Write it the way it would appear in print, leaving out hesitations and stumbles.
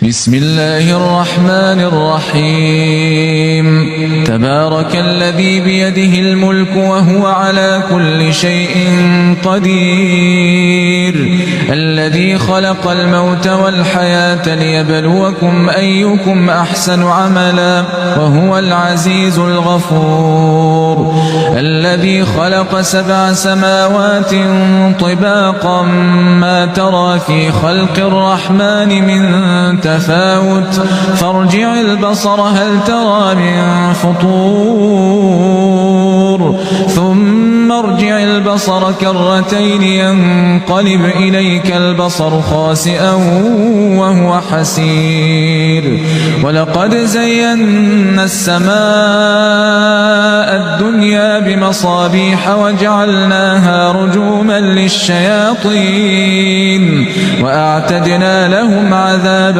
بسم الله الرحمن الرحيم تبارك الذي بيده الملك وهو على كل شيء قدير الذي خلق الموت والحياة ليبلوكم أيكم أحسن عملا وهو العزيز الغفور الذي خلق 7 سماوات طباقا ما ترى في خلق الرحمن من تفاوت فارجع البصر هل ترى من فطور ثم ارجع البصر كرتين ينقلب إليك البصر خاسئا وهو حسير ولقد زينا السماء الدنيا بمصابيح وجعلناها رجوما للشياطين وأعتدنا لهم عذاب